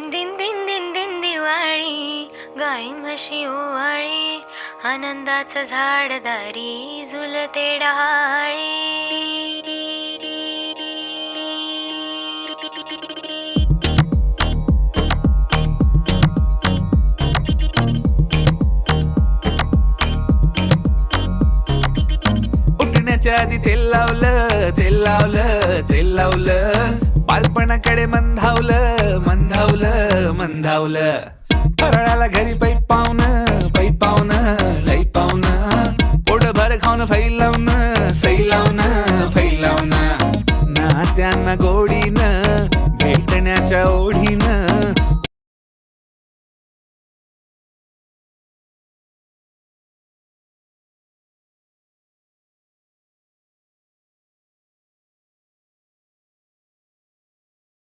दिन दिन दिन दिन दिवाळी, गाई म्हशी ओवाळी, आनंदाचं झाड दारी झुलते डहाळी. उठण्याच्या आधी तेल लावलं, तेल लावलं, तेल लावलं, बालपणाकडे मंधावलं, मंधावलं, मंधावलं. फराळाला घरी पैप पाहुणं, पैप पाहुणं, लई पाहुणं, पोटभर खाऊन फैलावणं, सैलावणं, फैलावणं. नात्यांना गोडी